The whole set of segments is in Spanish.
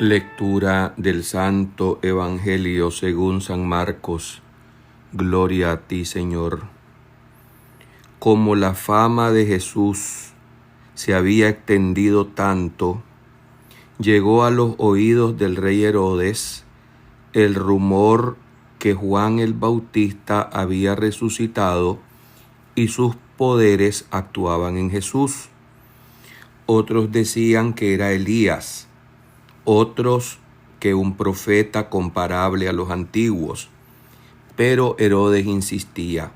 Lectura del Santo Evangelio según San Marcos. Gloria a ti, Señor. Como la fama de Jesús se había extendido tanto, llegó a los oídos del rey Herodes el rumor que Juan el Bautista había resucitado y sus poderes actuaban en Jesús. Otros decían que era Elías, otros que un profeta comparable a los antiguos. Pero Herodes insistía: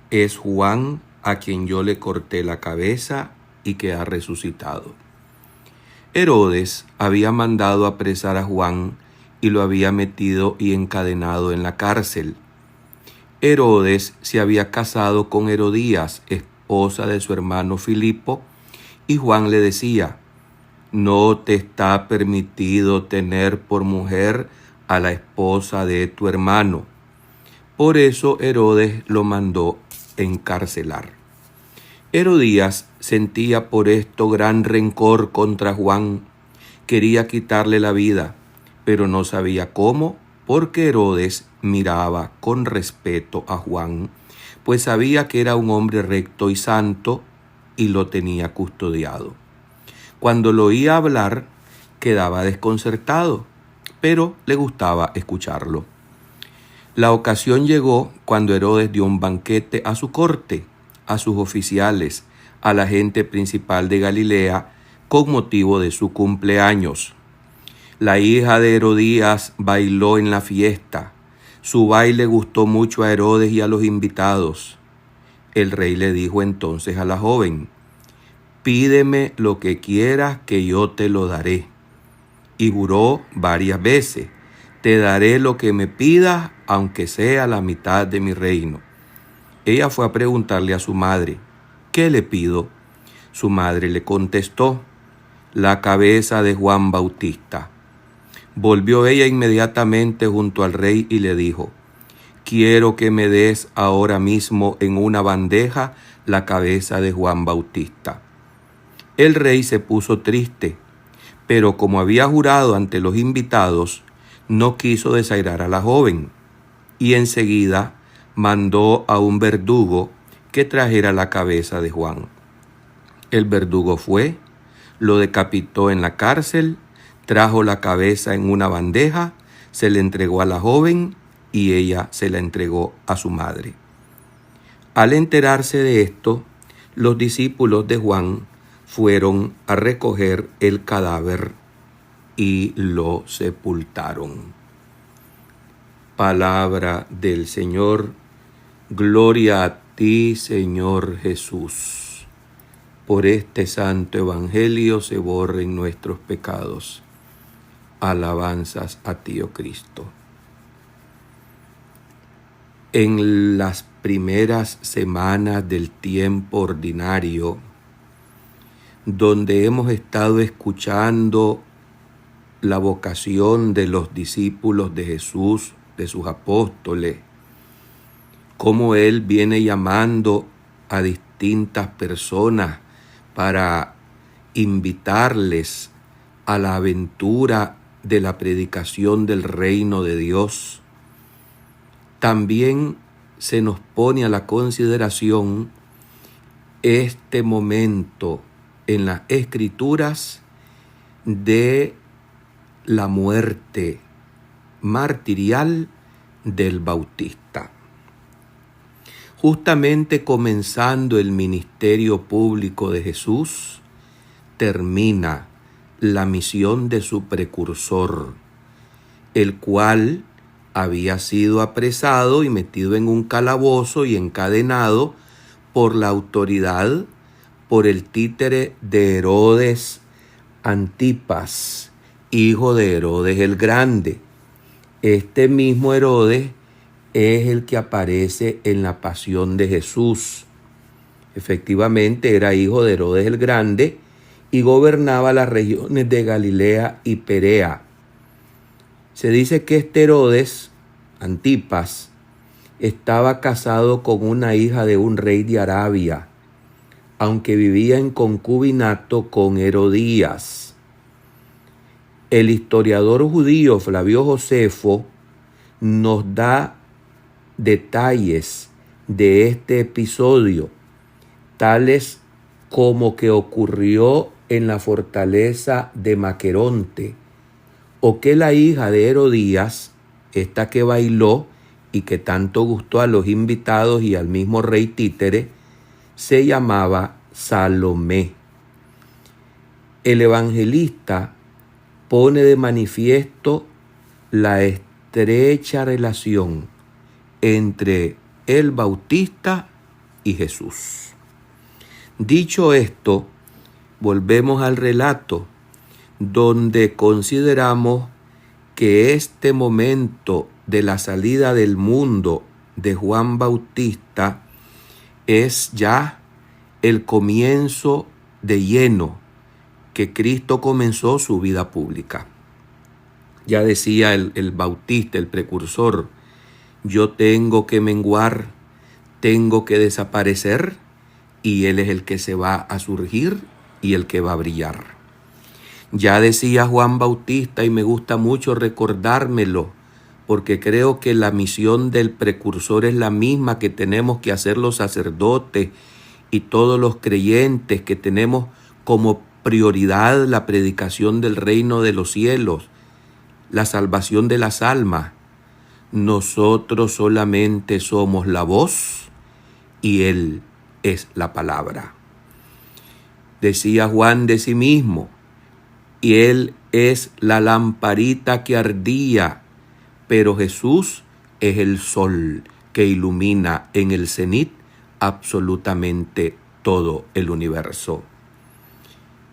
es Juan a quien yo le corté la cabeza y que ha resucitado. Herodes había mandado apresar a Juan y lo había metido y encadenado en la cárcel. Herodes se había casado con Herodías, esposa de su hermano Filipo, y Juan le decía: no te está permitido tener por mujer a la esposa de tu hermano. Por eso Herodes lo mandó encarcelar. Herodías sentía por esto gran rencor contra Juan. Quería quitarle la vida, pero no sabía cómo, porque Herodes miraba con respeto a Juan, pues sabía que era un hombre recto y santo y lo tenía custodiado. Cuando lo oía hablar, quedaba desconcertado, pero le gustaba escucharlo. La ocasión llegó cuando Herodes dio un banquete a su corte, a sus oficiales, a la gente principal de Galilea, con motivo de su cumpleaños. La hija de Herodías bailó en la fiesta. Su baile gustó mucho a Herodes y a los invitados. El rey le dijo entonces a la joven: pídeme lo que quieras que yo te lo daré. Y juró varias veces: te daré lo que me pidas, aunque sea la mitad de mi reino. Ella fue a preguntarle a su madre: ¿qué le pido? Su madre le contestó: la cabeza de Juan Bautista. Volvió ella inmediatamente junto al rey y le dijo: quiero que me des ahora mismo en una bandeja la cabeza de Juan Bautista. El rey se puso triste, pero como había jurado ante los invitados, no quiso desairar a la joven, y enseguida mandó a un verdugo que trajera la cabeza de Juan. El verdugo fue, lo decapitó en la cárcel, trajo la cabeza en una bandeja, se le entregó a la joven y ella se la entregó a su madre. Al enterarse de esto, los discípulos de Juan fueron a recoger el cadáver y lo sepultaron. Palabra del Señor. Gloria a ti, Señor Jesús. Por este santo evangelio se borren nuestros pecados. Alabanzas a ti, oh Cristo. En las primeras semanas del tiempo ordinario, donde hemos estado escuchando la vocación de los discípulos de Jesús, de sus apóstoles, cómo Él viene llamando a distintas personas para invitarles a la aventura de la predicación del reino de Dios. También se nos pone a la consideración este momento en las Escrituras de la muerte martirial del Bautista. Justamente comenzando el ministerio público de Jesús, termina la misión de su precursor, el cual había sido apresado y metido en un calabozo y encadenado por la autoridad, por el títere de Herodes Antipas, hijo de Herodes el Grande. Este mismo Herodes es el que aparece en la pasión de Jesús. Efectivamente, era hijo de Herodes el Grande y gobernaba las regiones de Galilea y Perea. Se dice que este Herodes Antipas estaba casado con una hija de un rey de Arabia, aunque vivía en concubinato con Herodías. El historiador judío Flavio Josefo nos da detalles de este episodio, tales como que ocurrió en la fortaleza de Maqueronte, o que la hija de Herodías, esta que bailó y que tanto gustó a los invitados y al mismo rey títere, se llamaba Salomé. El evangelista pone de manifiesto la estrecha relación entre el Bautista y Jesús. Dicho esto, volvemos al relato donde consideramos que este momento de la salida del mundo de Juan Bautista es ya el comienzo de lleno que Cristo comenzó su vida pública. Ya decía el Bautista, el precursor: yo tengo que menguar, tengo que desaparecer, y Él es el que se va a surgir y el que va a brillar. Ya decía Juan Bautista, y me gusta mucho recordármelo, porque creo que la misión del precursor es la misma que tenemos que hacer los sacerdotes y todos los creyentes, que tenemos como prioridad la predicación del reino de los cielos, la salvación de las almas. Nosotros solamente somos la voz y Él es la palabra. Decía Juan de sí mismo: y Él es la lamparita que ardía, pero Jesús es el sol que ilumina en el cenit absolutamente todo el universo.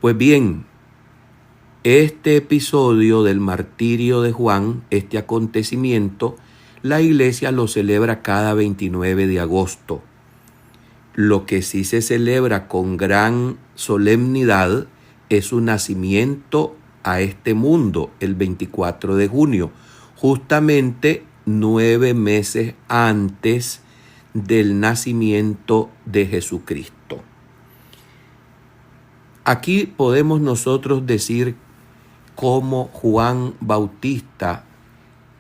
Pues bien, este episodio del martirio de Juan, este acontecimiento, la iglesia lo celebra cada 29 de agosto. Lo que sí se celebra con gran solemnidad es su nacimiento a este mundo, el 24 de junio, justamente 9 meses antes del nacimiento de Jesucristo. Aquí podemos nosotros decir cómo Juan Bautista,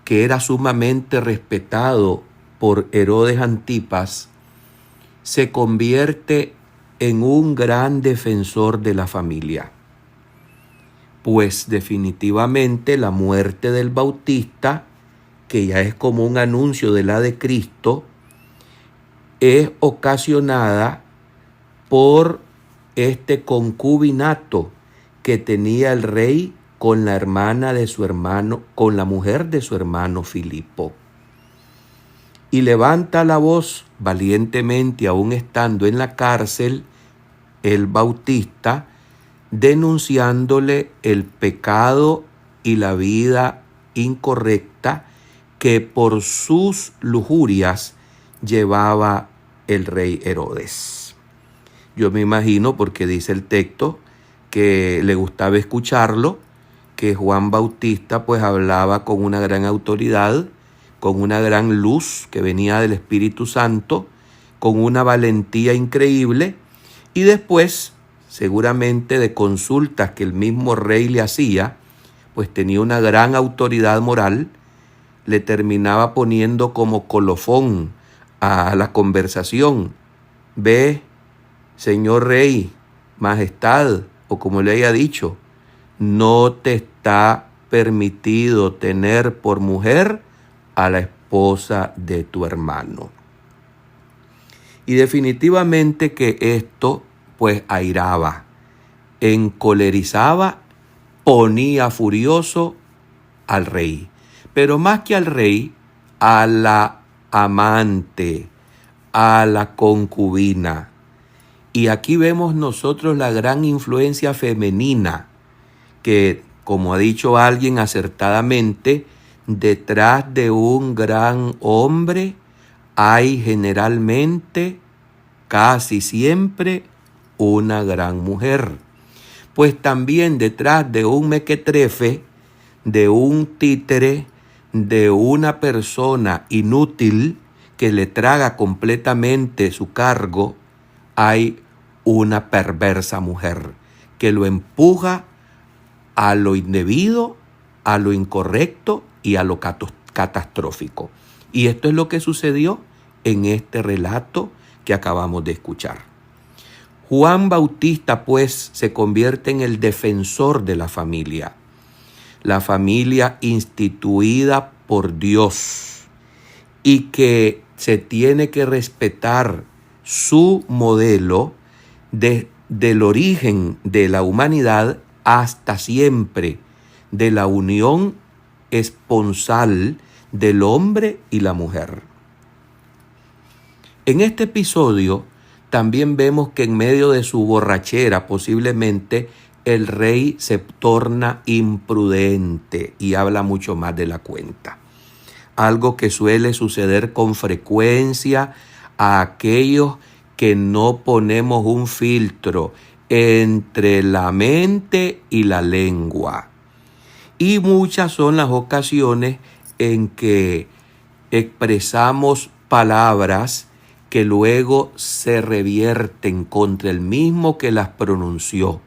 que era sumamente respetado por Herodes Antipas, se convierte en un gran defensor de la familia. Pues definitivamente la muerte del Bautista, que ya es como un anuncio de la de Cristo, es ocasionada por este concubinato que tenía el rey con la hermana de su hermano, con la mujer de su hermano Filipo. Y levanta la voz valientemente, aún estando en la cárcel, el Bautista, denunciándole el pecado y la vida incorrecta que por sus lujurias llevaba el rey Herodes. Yo me imagino, porque dice el texto que le gustaba escucharlo, que Juan Bautista pues hablaba con una gran autoridad, con una gran luz que venía del Espíritu Santo, con una valentía increíble, y después, seguramente de consultas que el mismo rey le hacía, pues tenía una gran autoridad moral, le terminaba poniendo como colofón a la conversación: ve, señor rey, majestad, o como le haya dicho, no te está permitido tener por mujer a la esposa de tu hermano. Y definitivamente que esto pues airaba, encolerizaba, ponía furioso al rey. Pero más que al rey, a la amante, a la concubina. Y aquí vemos nosotros la gran influencia femenina que, como ha dicho alguien acertadamente, detrás de un gran hombre hay generalmente, casi siempre, una gran mujer. Pues también detrás de un mequetrefe, de un títere, de una persona inútil que le traga completamente su cargo, hay una perversa mujer que lo empuja a lo indebido a lo incorrecto y a lo catastrófico. Y esto es lo que sucedió en este relato que acabamos de escuchar. Juan Bautista, pues, se convierte en el defensor de la familia instituida por Dios, y que se tiene que respetar su modelo del origen de la humanidad hasta siempre, de la unión esponsal del hombre y la mujer. En este episodio también vemos que en medio de su borrachera posiblemente el rey se torna imprudente y habla mucho más de la cuenta. Algo que suele suceder con frecuencia a aquellos que no ponemos un filtro entre la mente y la lengua. Y muchas son las ocasiones en que expresamos palabras que luego se revierten contra el mismo que las pronunció.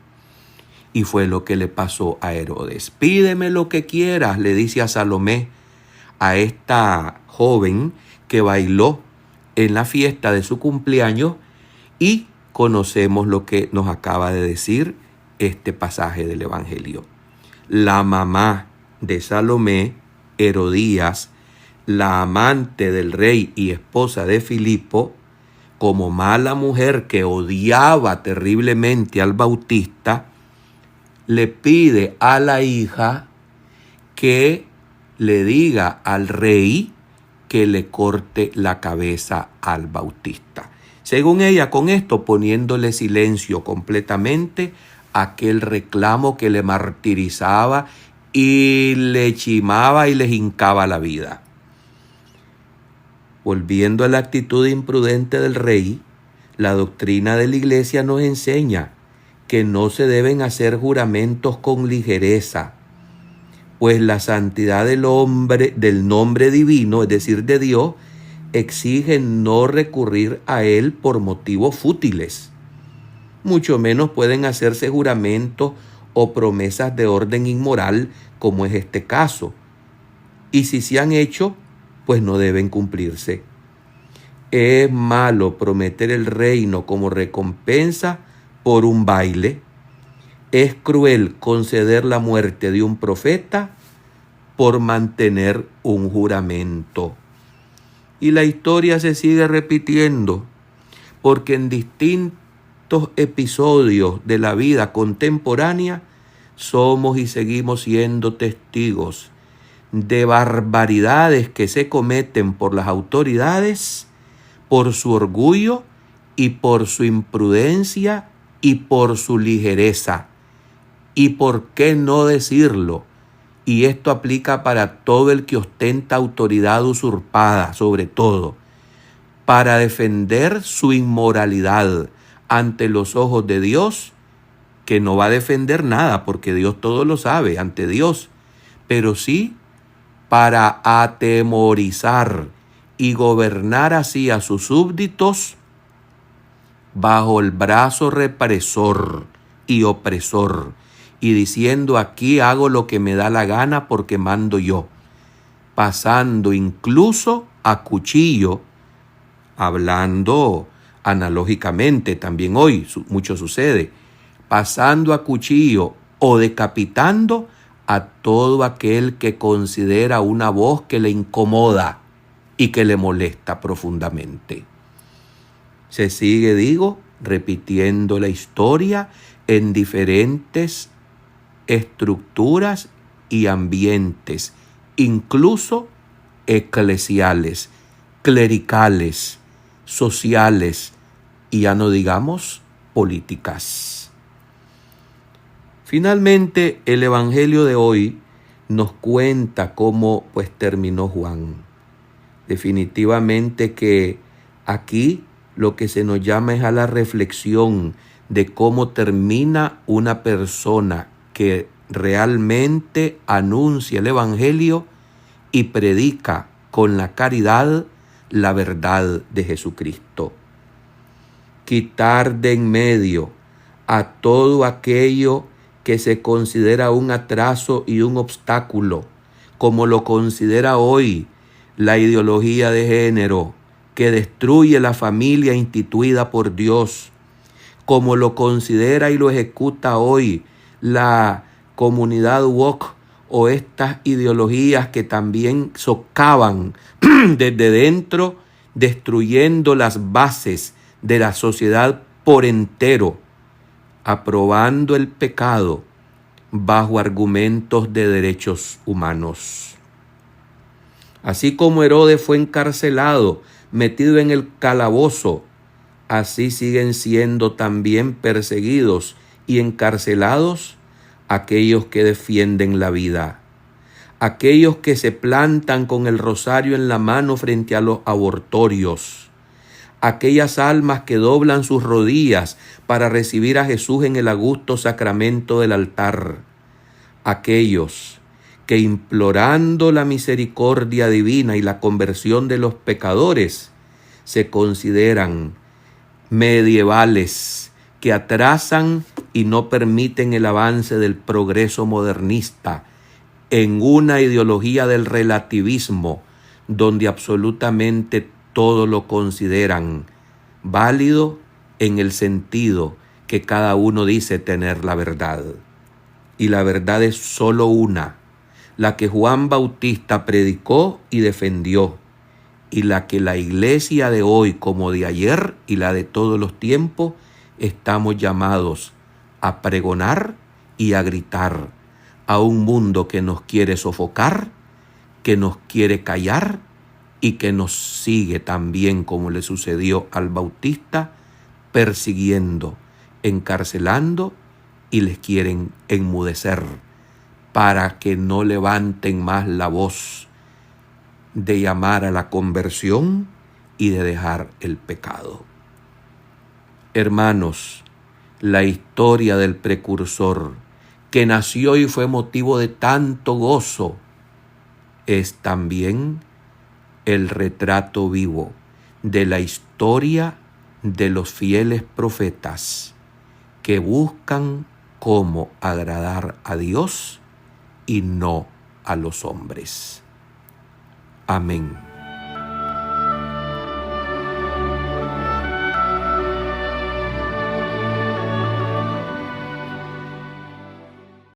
Y fue lo que le pasó a Herodes. Pídeme lo que quieras, le dice a Salomé, a esta joven que bailó en la fiesta de su cumpleaños, y conocemos lo que nos acaba de decir este pasaje del Evangelio. La mamá de Salomé, Herodías, la amante del rey y esposa de Filipo, como mala mujer que odiaba terriblemente al Bautista, le pide a la hija que le diga al rey que le corte la cabeza al Bautista. Según ella, con esto poniéndole silencio completamente a aquel reclamo que le martirizaba y le chimaba y le hincaba la vida. Volviendo a la actitud imprudente del rey, la doctrina de la iglesia nos enseña que no se deben hacer juramentos con ligereza, pues la santidad del nombre divino, es decir, de Dios, exige no recurrir a él por motivos fútiles. Mucho menos pueden hacerse juramentos o promesas de orden inmoral, como es este caso. Y si se han hecho, pues no deben cumplirse. Es malo prometer el reino como recompensa por un baile. Es cruel conceder la muerte de un profeta por mantener un juramento. Y la historia se sigue repitiendo, porque en distintos episodios de la vida contemporánea somos y seguimos siendo testigos de barbaridades que se cometen por las autoridades, por su orgullo y por su imprudencia y por su ligereza. Y por qué no decirlo, y esto aplica para todo el que ostenta autoridad usurpada, sobre todo, para defender su inmoralidad ante los ojos de Dios, que no va a defender nada, porque Dios todo lo sabe ante Dios, pero sí para atemorizar y gobernar así a sus súbditos bajo el brazo represor y opresor, y diciendo: aquí hago lo que me da la gana porque mando yo, pasando incluso a cuchillo, hablando analógicamente también hoy, mucho sucede, pasando a cuchillo o decapitando a todo aquel que considera una voz que le incomoda y que le molesta profundamente. Se sigue, repitiendo la historia en diferentes estructuras y ambientes, incluso eclesiales, clericales, sociales y ya no digamos políticas. Finalmente, el Evangelio de hoy nos cuenta cómo terminó Juan. Definitivamente que aquí lo que se nos llama es a la reflexión de cómo termina una persona que realmente anuncia el Evangelio y predica con la caridad la verdad de Jesucristo. Quitar de en medio a todo aquello que se considera un atraso y un obstáculo, como lo considera hoy la ideología de género, que destruye la familia instituida por Dios, como lo considera y lo ejecuta hoy la comunidad woke o estas ideologías que también socavan desde dentro, destruyendo las bases de la sociedad por entero, aprobando el pecado bajo argumentos de derechos humanos. Así como Herodes fue encarcelado, metido en el calabozo, así siguen siendo también perseguidos y encarcelados aquellos que defienden la vida, aquellos que se plantan con el rosario en la mano frente a los abortorios, aquellas almas que doblan sus rodillas para recibir a Jesús en el augusto sacramento del altar, aquellos que implorando la misericordia divina y la conversión de los pecadores, se consideran medievales, que atrasan y no permiten el avance del progreso modernista en una ideología del relativismo, donde absolutamente todo lo consideran válido en el sentido que cada uno dice tener la verdad. Y la verdad es solo una, la que Juan Bautista predicó y defendió, y la que la iglesia de hoy como de ayer y la de todos los tiempos estamos llamados a pregonar y a gritar a un mundo que nos quiere sofocar, que nos quiere callar y que nos sigue también, como le sucedió al Bautista, persiguiendo, encarcelando y les quieren enmudecer para que no levanten más la voz de llamar a la conversión y de dejar el pecado. Hermanos, la historia del precursor, que nació y fue motivo de tanto gozo, es también el retrato vivo de la historia de los fieles profetas que buscan cómo agradar a Dios y no a los hombres. Amén.